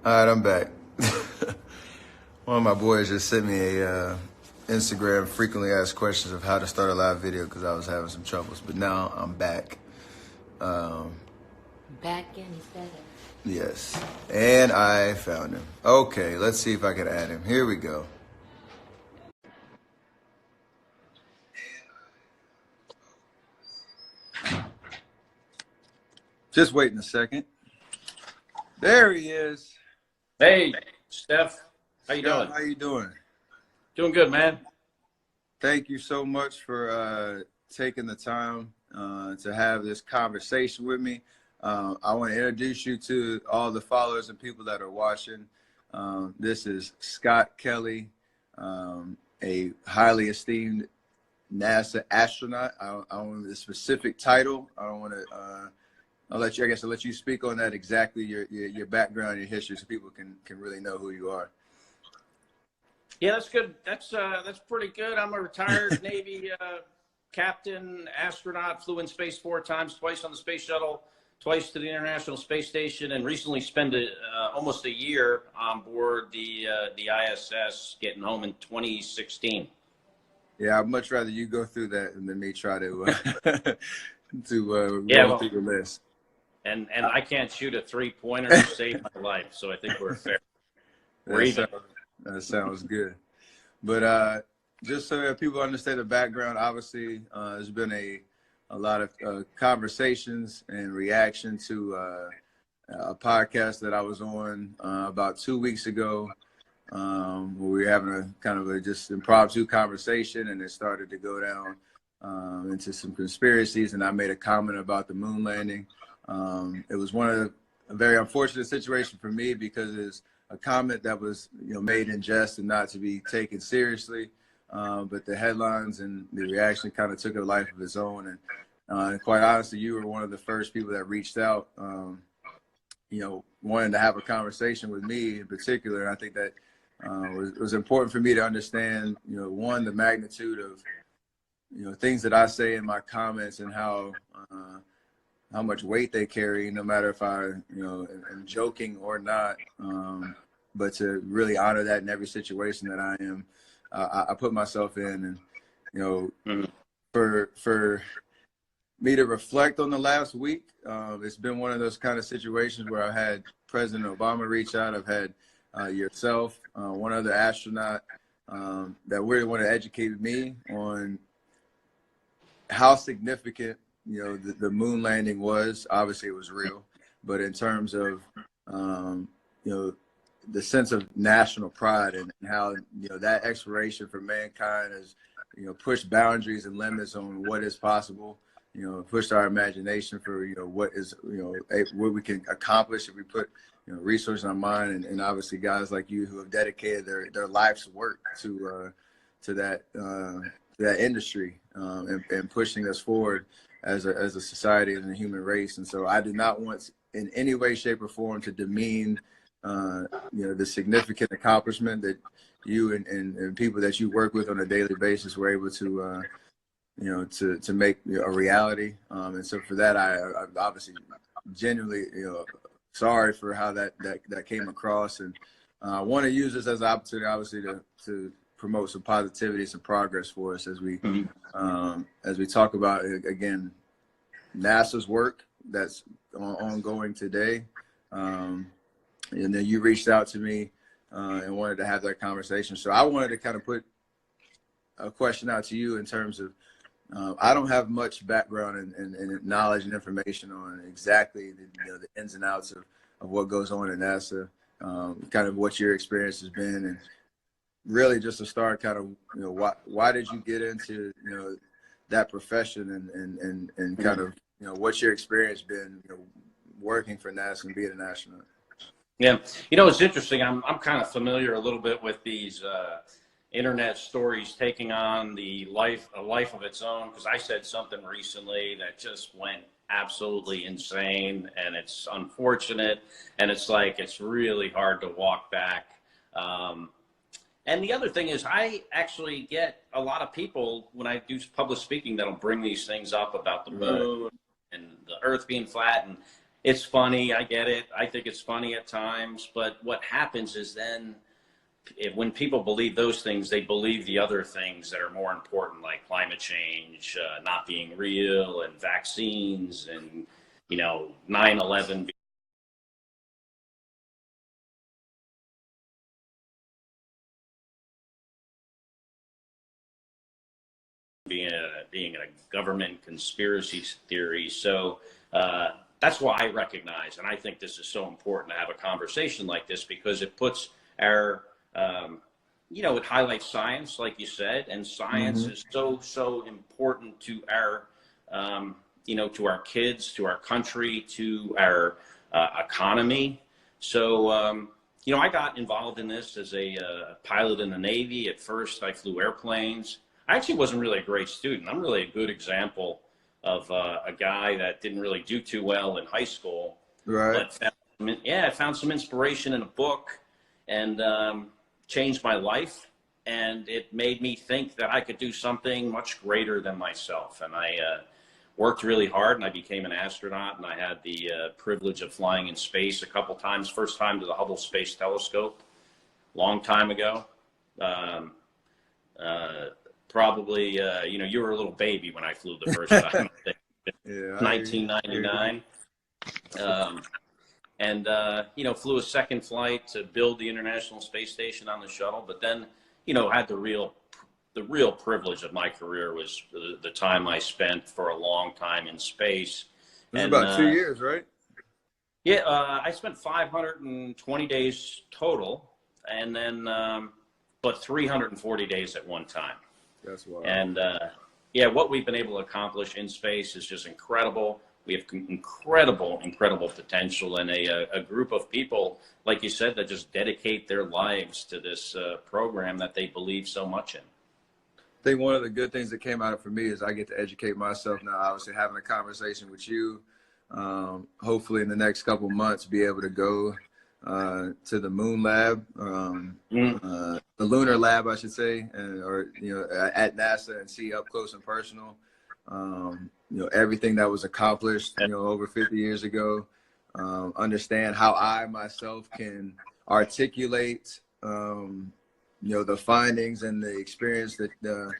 All right, I'm back. One of my boys just sent me a Instagram frequently asked questions of how to start a live video because I was having some troubles. But now I'm back. Um, Back and he's better. yes, and I found him. Okay, let's see if I can add him. Here we go. Just waiting a second. There he is. Hey, Steph. How you Scott, doing? how you doing? Doing good, man. Thank you so much for taking the time to have this conversation with me. I want to introduce you to all the followers and people that are watching. This is Scott Kelly, a highly esteemed NASA astronaut. I don't know the specific title. I don't want to. I'll let you speak on that exactly your background, your history, so people can really know who you are. Yeah, that's good. That's pretty good. I'm a retired Navy captain, astronaut. Flew in space 4 times, twice on the space shuttle, twice to the International Space Station, and recently spent almost a year on board the ISS, getting home in 2016. Yeah, I'd much rather you go through that than me try to Yeah, roll well, through the list. and I can't shoot a 3-pointer to save my life, so I think we're fair. We're even. That sounds good. But just so that people understand the background, obviously, there's been a lot of conversations and reaction to a podcast that I was on about 2 weeks ago, where we were having a kind of a just impromptu conversation, and it started to go down into some conspiracies, and I made a comment about the moon landing. It was a very unfortunate situation for me because it's a comment that was made in jest and not to be taken seriously, but the headlines and the reaction kind of took a life of its own. And quite honestly, you were one of the first people that reached out, wanting to have a conversation with me in particular. And I think that was important for me to understand, one, the magnitude of things that I say in my comments and how much weight they carry, no matter if I, am joking or not. But to really honor that in every situation that I am, I put myself in, and for me to reflect on the last week, it's been one of those kind of situations where I've had President Obama reach out. I've had yourself, one other astronaut that really want to educate me on how significant the moon landing was. Obviously it was real, but in terms of the sense of national pride and how that exploration for mankind has pushed boundaries and limits on what is possible, pushed our imagination for what is what we can accomplish if we put resources in our mind, and obviously guys like you who have dedicated their life's work to that industry, and pushing us forward as a society and a human race. And so I do not want in any way, shape, or form to demean the significant accomplishment that you and people that you work with on a daily basis were able to to make a reality. And so for that, I'm obviously genuinely sorry for how that came across, and I want to use this as an opportunity, obviously, to promote some positivity, some progress for us as we talk about, again, NASA's work that's ongoing today. And then you reached out to me and wanted to have that conversation. So I wanted to kind of put a question out to you in terms of, I don't have much background and knowledge and information on exactly the ins and outs of what goes on in NASA, kind of what your experience has been, and really just to start, kind of why did you get into that profession, and kind of what's your experience been working for NASA and being an astronaut? Yeah, it's interesting. I'm kind of familiar a little bit with these internet stories taking on a life of its own, because I said something recently that just went absolutely insane, and it's unfortunate, and it's really hard to walk back. And the other thing is, I actually get a lot of people when I do public speaking that'll bring these things up about the moon and the Earth being flat, it's funny. I get it. I think it's funny at times. But what happens is then when people believe those things, they believe the other things that are more important, like climate change, not being real, and vaccines, and 9/11 being a government conspiracy theory. So that's why I recognize, and I think this is so important to have a conversation like this, because it puts our it highlights science, like you said, and science is so important to our, to our kids, to our country, to our economy. So, I got involved in this as a pilot in the Navy. At first, I flew airplanes. I actually wasn't really a great student. I'm really a good example of a guy that didn't really do too well in high school. Right. But I found some inspiration in a book, and changed my life, and it made me think that I could do something much greater than myself. And I worked really hard, and I became an astronaut, and I had the privilege of flying in space a couple times. First time to the Hubble Space Telescope, long time ago. Probably, you were a little baby when I flew the first time. Yeah, 1999. And flew a second flight to build the International Space Station on the shuttle. But then, had the real privilege of my career was the time I spent for a long time in space. It was about 2 years, right? Yeah, I spent 520 days total, and then but 340 days at one time. That's wild. And what we've been able to accomplish in space is just incredible. We have incredible potential, and a group of people, like you said, that just dedicate their lives to this program that they believe so much in. I think one of the good things that came out of it for me is I get to educate myself now. Obviously, having a conversation with you, hopefully in the next couple months, be able to go to the moon lab, the lunar lab, I should say, at NASA, and see up close and personal. Everything that was accomplished, over 50 years ago, understand how I myself can articulate, the findings and the experience that